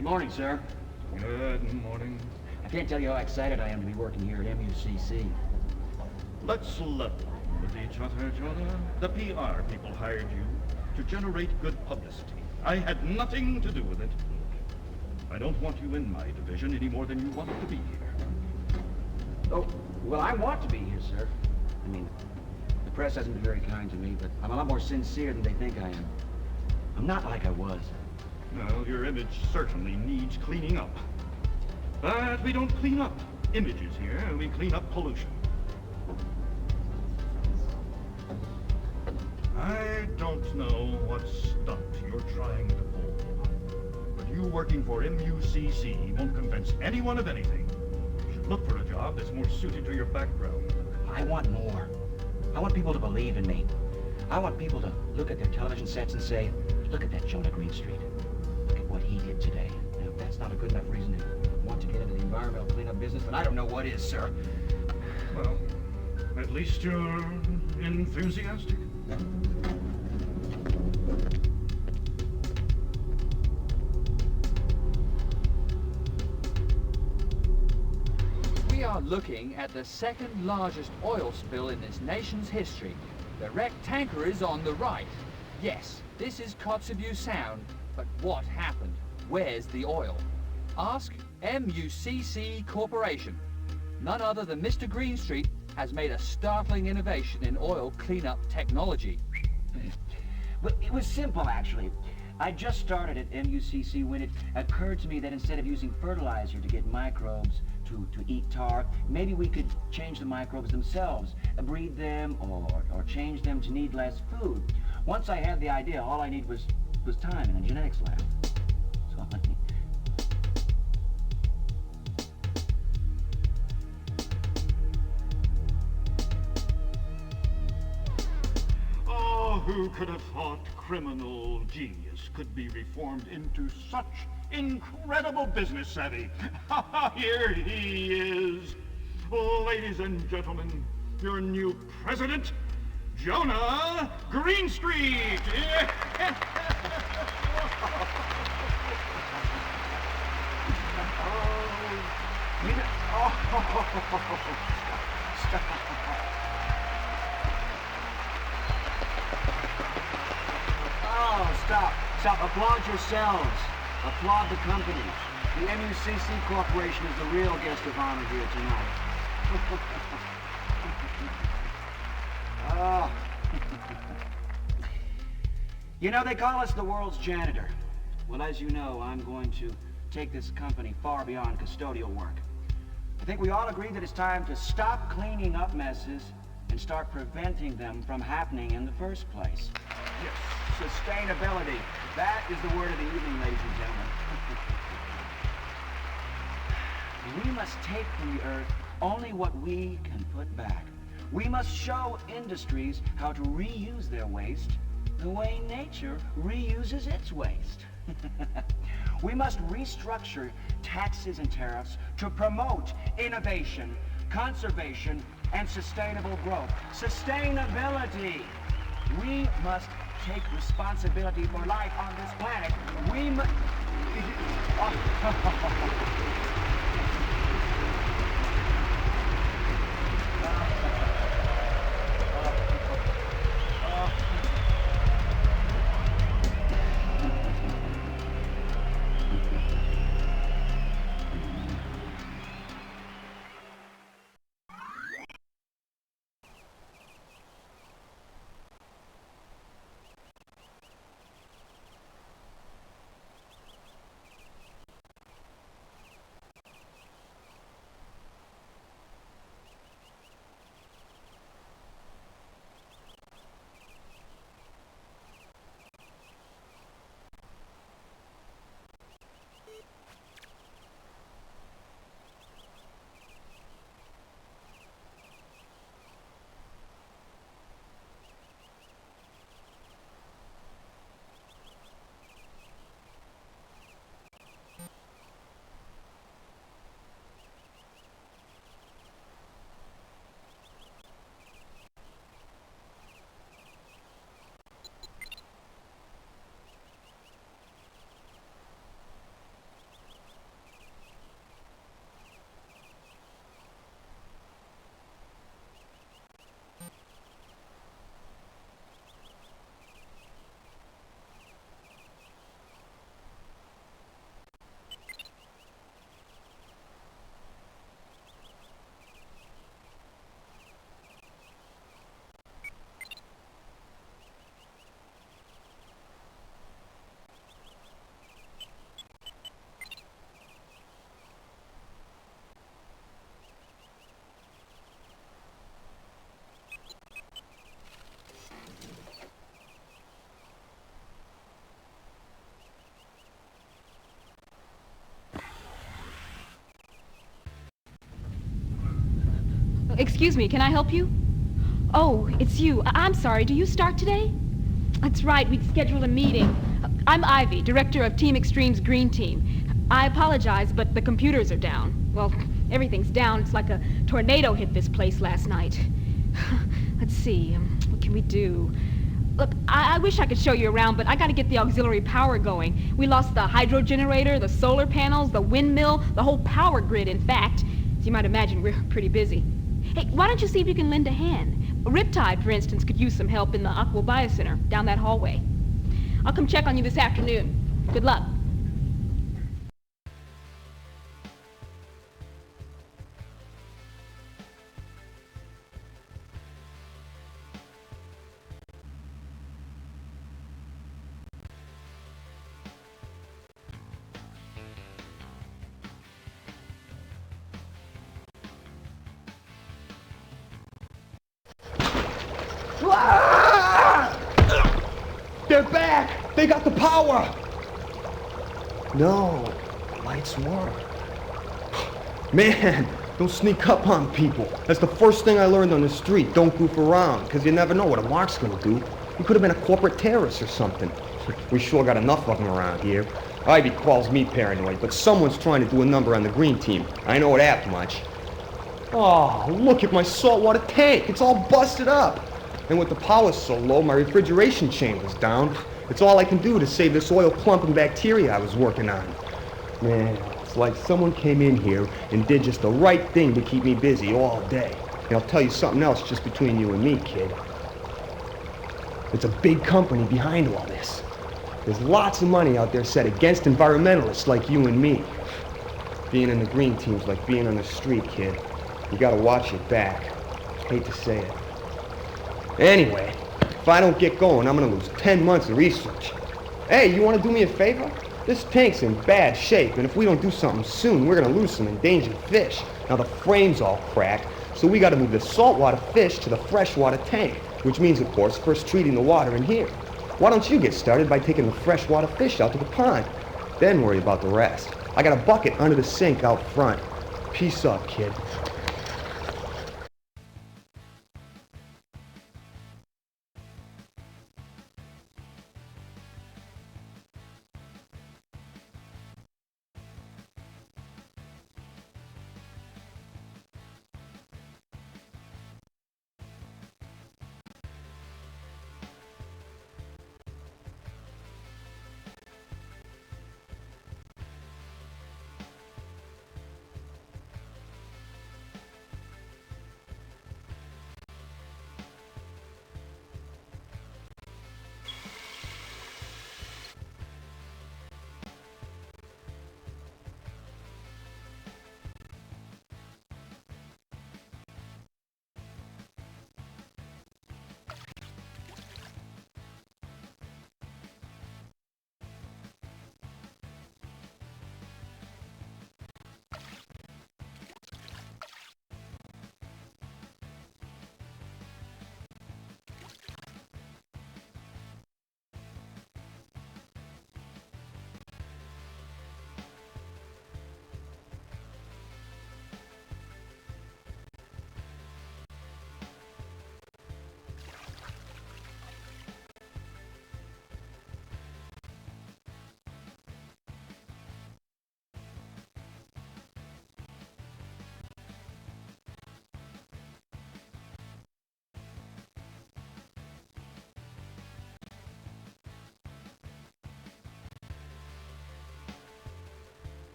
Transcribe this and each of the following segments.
Good morning, sir. Good morning. I can't tell you how excited I am to be working here at MUCC. Let's level with each other, Jonah. The PR people hired you to generate good publicity. I had nothing to do with it. I don't want you in my division any more than you wanted to be here. Oh, well, I want to be here, sir. I mean, the press hasn't been very kind to me, but I'm a lot more sincere than they think I am. I'm not like I was. Well, your image certainly needs cleaning up. But we don't clean up images here, we clean up pollution. I don't know what stunt you're trying to pull, but you working for MUCC won't convince anyone of anything. You should look for a job that's more suited to your background. I want more. I want people to believe in me. I want people to look at their television sets and say, look at that Jonah Greenstreet. Look at what he did today. Now, if that's not a good enough reason to want to get into the environmental cleanup business, then I don't know what is, sir. Well, at least you're enthusiastic. We are looking at the second largest oil spill in this nation's history. The wrecked tanker is on the right. Yes, this is Kotzebue Sound, but what happened? Where's the oil? Ask MUCC Corporation. None other than Mr. Greenstreet has made a startling innovation in oil cleanup technology. Well, it was simple, actually. I just started at MUCC when it occurred to me that instead of using fertilizer to get microbes to eat tar, maybe we could change the microbes themselves, breed them, or change them to need less food. Once I had the idea, all I need was time in a genetics lab. So I mean, Oh, who could have thought criminal genius could be reformed into such incredible business savvy? Here he is. Ladies and gentlemen, your new president, Jonah Greenstreet. Stop. Applaud yourselves. Applaud the company. The MUCC Corporation is the real guest of honor here tonight. Oh. You know, they call us the world's janitor. Well, as you know, I'm going to take this company far beyond custodial work. I think we all agree that it's time to stop cleaning up messes and start preventing them from happening in the first place. Yes. Sustainability. That is the word of the evening, ladies and gentlemen. We must take from the earth only what we can put back. We must show industries how to reuse their waste the way nature reuses its waste. We must restructure taxes and tariffs to promote innovation, conservation, and sustainable growth. Sustainability. We must take responsibility for life on this planet. We must... Excuse me, can I help you? Oh, it's you. I'm sorry, do you start today? That's right, we'd scheduled a meeting. I'm Ivy, director of Team Extreme's Green Team. I apologize, but the computers are down. Well, everything's down. It's like a tornado hit this place last night. Let's see, what can we do? Look, I wish I could show you around, but I gotta get the auxiliary power going. We lost the hydro generator, the solar panels, the windmill, the whole power grid, in fact. As you might imagine, we're pretty busy. Hey, why don't you see if you can lend a hand? Riptide, for instance, could use some help in the Aqua Biocenter down that hallway. I'll come check on you this afternoon. Good luck. They're back! They got the power! No, lights work. Man, don't sneak up on people. That's the first thing I learned on the street. Don't goof around, because you never know what a mark's gonna do. He could have been a corporate terrorist or something. We sure got enough of them around here. Ivy calls me paranoid, but someone's trying to do a number on the green team. I know that much. Oh, look at my saltwater tank. It's all busted up. And with the power so low, my refrigeration chamber's down. It's all I can do to save this oil clump and bacteria I was working on. Man, it's like someone came in here and did just the right thing to keep me busy all day. And I'll tell you something else just between you and me, kid. It's a big company behind all this. There's lots of money out there set against environmentalists like you and me. Being in the green team's like being on the street, kid. You gotta watch your back. Hate to say it. Anyway, if I don't get going, I'm gonna lose 10 months of research. Hey, you wanna do me a favor? This tank's in bad shape, and if we don't do something soon, we're gonna lose some endangered fish. Now the frame's all cracked, so we gotta move the saltwater fish to the freshwater tank, which means, of course, first treating the water in here. Why don't you get started by taking the freshwater fish out to the pond? Then worry about the rest. I got a bucket under the sink out front. Peace up, kid.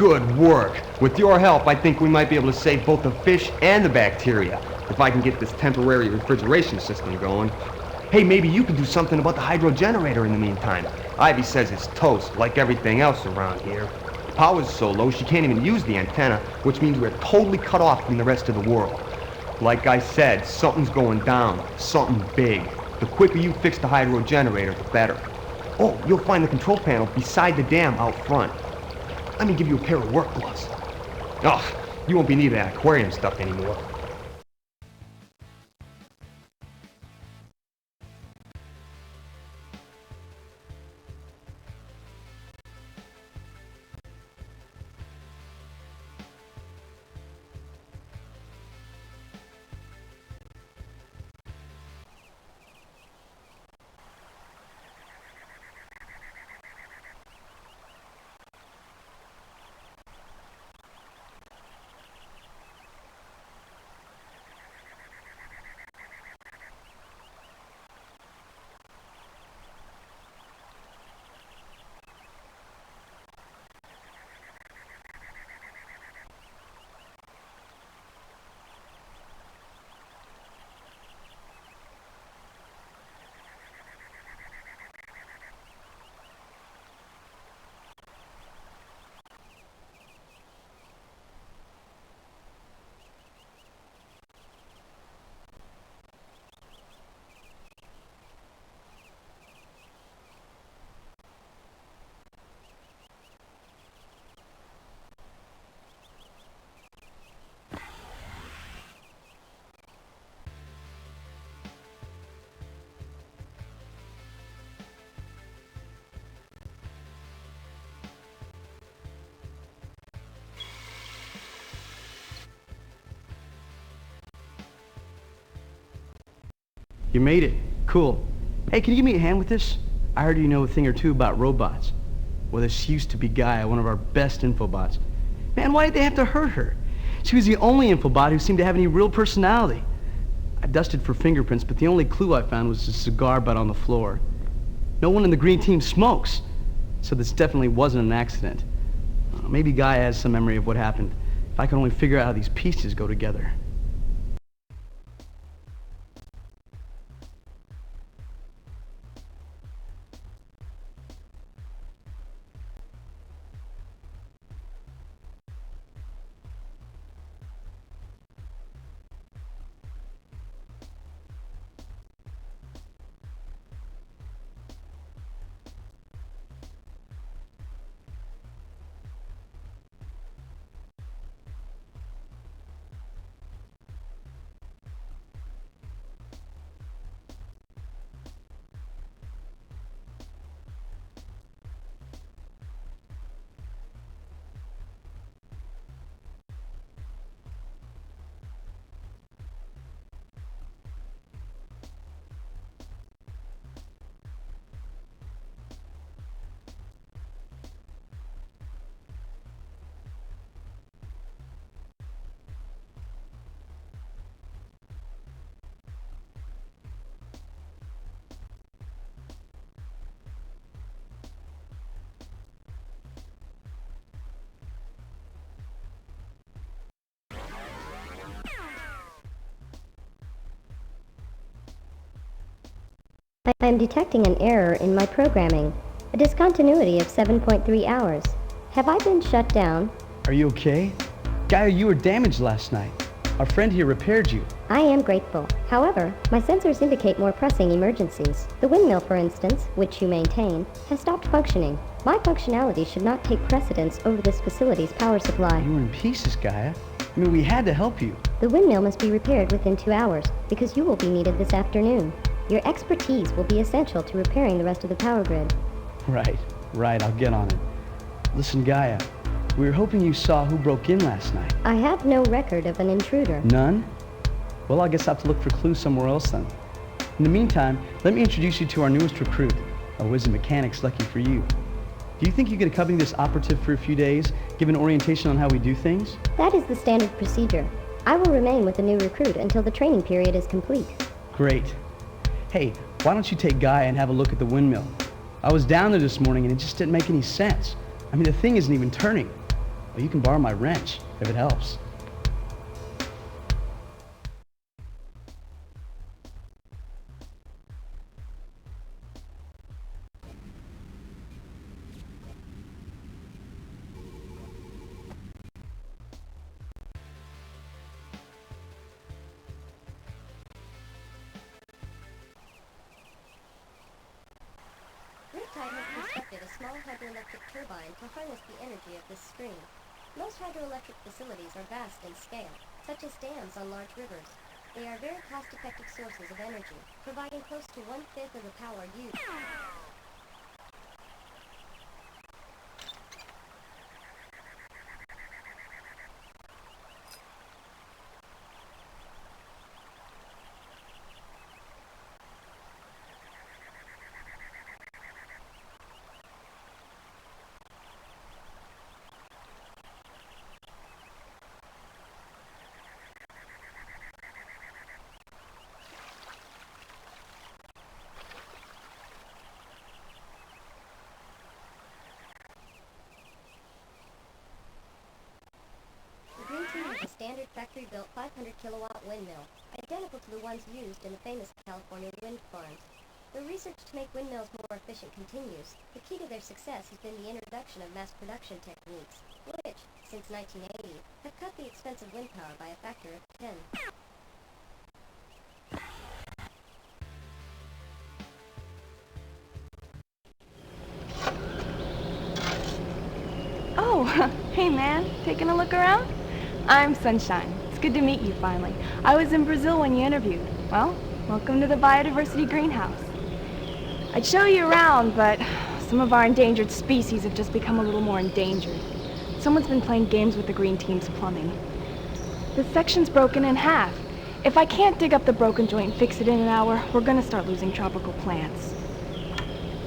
Good work. With your help, I think we might be able to save both the fish and the bacteria, if I can get this temporary refrigeration system going. Hey, maybe you can do something about the hydro generator in the meantime. Ivy says it's toast, like everything else around here. Power's so low she can't even use the antenna, which means we're totally cut off from the rest of the world. Like I said, something's going down, something big. The quicker you fix the hydro generator, the better. Oh, you'll find the control panel beside the dam out front. Let me give you a pair of work gloves. Oh, you won't be needing that aquarium stuff anymore. You made it. Cool. Hey, can you give me a hand with this? I heard you know a thing or two about robots. Well, this used to be Gaia, one of our best infobots. Man, why did they have to hurt her? She was the only infobot who seemed to have any real personality. I dusted for fingerprints, but the only clue I found was a cigar butt on the floor. No one in the green team smokes, so this definitely wasn't an accident. Maybe Gaia has some memory of what happened. If I could only figure out how these pieces go together. I am detecting an error in my programming, a discontinuity of 7.3 hours. Have I been shut down? Are you okay? Gaia, you were damaged last night. Our friend here repaired you. I am grateful. However, my sensors indicate more pressing emergencies. The windmill, for instance, which you maintain, has stopped functioning. My functionality should not take precedence over this facility's power supply. You were in pieces, Gaia. I mean, we had to help you. The windmill must be repaired within 2 hours, because you will be needed this afternoon. Your expertise will be essential to repairing the rest of the power grid. Right, I'll get on it. Listen, Gaia, we were hoping you saw who broke in last night. I have no record of an intruder. None? Well, I guess I'll have to look for clues somewhere else then. In the meantime, let me introduce you to our newest recruit, a wizard mechanic's lucky for you. Do you think you could accompany this operative for a few days, give an orientation on how we do things? That is the standard procedure. I will remain with the new recruit until the training period is complete. Great. Hey, why don't you take Gaia and have a look at the windmill? I was down there this morning and it just didn't make any sense. I mean, the thing isn't even turning. Well, you can borrow my wrench, if it helps. Riptide has constructed a small hydroelectric turbine to harness the energy of this stream. Most hydroelectric facilities are vast in scale, such as dams on large rivers. They are very cost-effective sources of energy, providing close to 1/5 of the power used. The Green Team has a standard factory-built 500-kilowatt windmill, identical to the ones used in the famous California wind farms. The research to make windmills more efficient continues. The key to their success has been the introduction of mass production techniques, which, since 1980, have cut the expensive wind power by a factor of 10. Oh, hey man, taking a look around? I'm Sunshine. It's good to meet you finally. I was in Brazil when you interviewed. Well, welcome to the biodiversity greenhouse. I'd show you around, but some of our endangered species have just become a little more endangered. Someone's been playing games with the Green Team's plumbing. The section's broken in half. If I can't dig up the broken joint and fix it in an hour, we're gonna start losing tropical plants.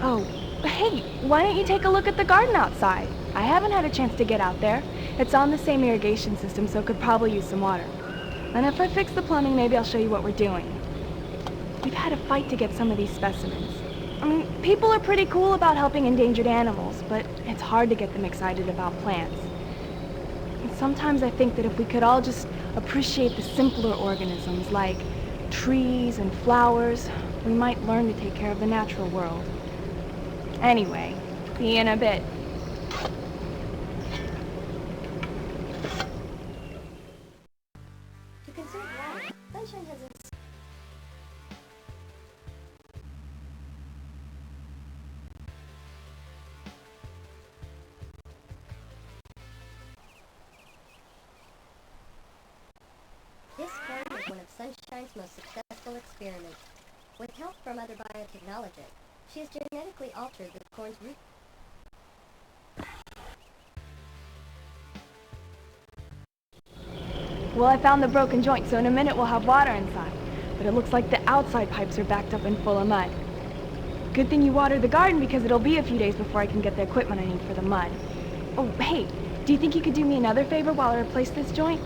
Oh, hey, why don't you take a look at the garden outside? I haven't had a chance to get out there. It's on the same irrigation system, so could probably use some water. And if I fix the plumbing, maybe I'll show you what we're doing. We've had a fight to get some of these specimens. I mean, people are pretty cool about helping endangered animals, but it's hard to get them excited about plants. And sometimes I think that if we could all just appreciate the simpler organisms like trees and flowers, we might learn to take care of the natural world. Anyway, see you in a bit. To conserve water, Sunshine has This corn is one of Sunshine's most successful experiments. With help from other biotechnologists, she has genetically altered the corn's root. Well, I found the broken joint, so in a minute we'll have water inside. But it looks like the outside pipes are backed up and full of mud. Good thing you watered the garden because it'll be a few days before I can get the equipment I need for the mud. Oh, hey, do you think you could do me another favor while I replace this joint?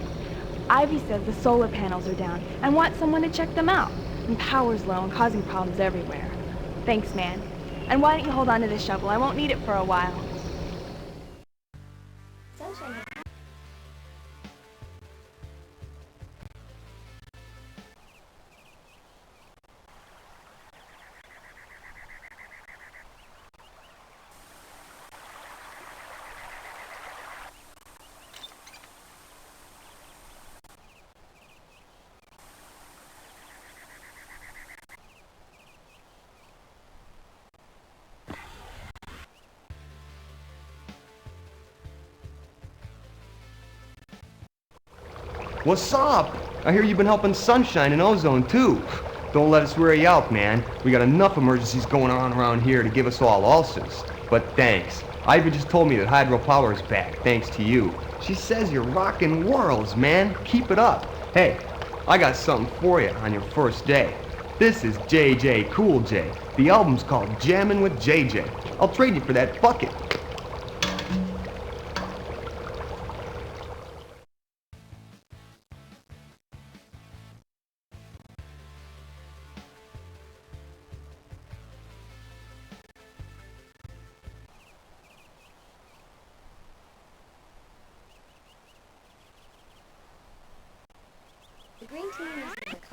Ivy says the solar panels are down and wants someone to check them out. And power's low and causing problems everywhere. Thanks, man. And why don't you hold on to this shovel? I won't need it for a while. Sunshine has What's up? I hear you've been helping Sunshine and Ozone too. Don't let us wear you out, man. We got enough emergencies going on around here to give us all ulcers. But thanks. Ivy just told me that hydropower is back, thanks to you. She says you're rocking worlds, man. Keep it up. Hey, I got something for you on your first day. This is JJ Cool J. The album's called Jammin' with JJ. I'll trade you for that bucket.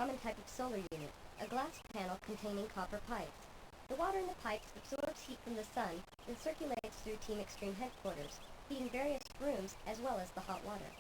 common type of solar unit, a glass panel containing copper pipes. The water in the pipes absorbs heat from the sun and circulates through Team Extreme headquarters, heating various rooms as well as the hot water.